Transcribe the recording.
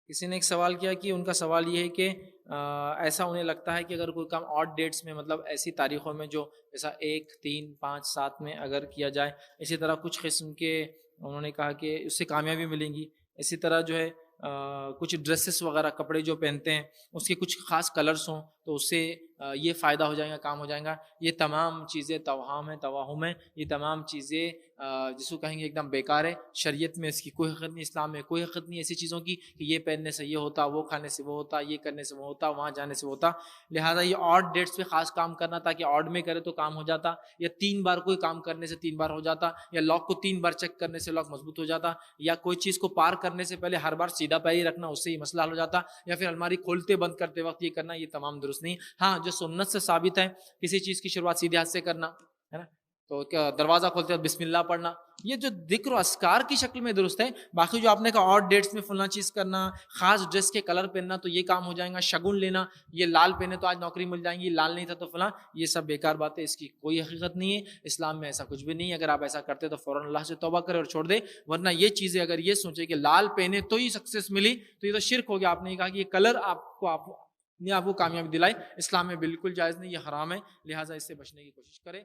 کسی نے ایک سوال کیا کہ ان کا سوال یہ ہے کہ ایسا انہیں لگتا ہے کہ اگر کوئی کام آڈ ڈیٹس میں، مطلب ایسی تاریخوں میں جو جیسا 1 3 5 7 میں اگر کیا جائے، اسی طرح کچھ قسم کے انہوں نے کہا کہ اس سے کامیابی ملیں گی. اسی طرح جو ہے کچھ ڈریسز وغیرہ کپڑے جو پہنتے ہیں اس کے کچھ خاص کلرس ہوں تو اس سے یہ فائدہ ہو جائے گا، کام ہو جائے گا. یہ تمام چیزیں توہام ہیں، توہم ہیں. یہ تمام چیزیں جس کو کہیں گے ایک دم بیکار ہے. شریعت میں اس کی کوئی حقیقت نہیں، اسلام میں کوئی حقیقت نہیں ایسی چیزوں کی کہ یہ پہننے سے یہ ہوتا، وہ کھانے سے وہ ہوتا، یہ کرنے سے وہ ہوتا، وہاں جانے سے وہ ہوتا. لہٰذا یہ آڈ ڈیٹس پہ خاص کام کرنا تاکہ آڈ میں کرے تو کام ہو جاتا، یا 3 بار کوئی کام کرنے سے 3 بار ہو جاتا، یا لاک کو 3 بار چیک کرنے سے لاک مضبوط ہو جاتا، یا کوئی چیز کو پار کرنے سے پہلے ہر بار سیدھا پیر ہی رکھنا، اس سے یہ مسئلہ حل ہو جاتا، یا پھر الماری کھولتے بند کرتے وقت یہ کرنا. یہ تمام درست نہیں. ہاں جو سنت سے ثابت ہے، کسی چیز کی شروعات سیدھے ہاتھ سے کرنا ہے نا، تو کیا دروازہ کھولتے وقت بسم اللہ پڑھنا، یہ جو ذکر و اذکار کی شکل میں درست ہے. باقی جو آپ نے کہا آڈ ڈیٹس میں فلاں چیز کرنا، خاص ڈریس کے کلر پہننا تو یہ کام ہو جائے گا، شگن لینا، یہ لال پہنے تو آج نوکری مل جائیں گی، لال نہیں تھا تو فلاں، یہ سب بیکار بات ہے، اس کی کوئی حقیقت نہیں ہے. اسلام میں ایسا کچھ بھی نہیں ہے. اگر آپ ایسا کرتے تو فوراً اللہ سے توبہ کرے اور چھوڑ دے. ورنہ یہ چیزیں اگر یہ سوچے کہ لال پہنے تو ہی سکسیس ملی تو یہ تو شرک ہو گیا. آپ نے کہا کہ یہ کلر آپ کو کامیابی دلائے، اسلام میں بالکل جائز نہیں، یہ حرام ہے. لہٰذا اس سے بچنے کی کوشش کرے.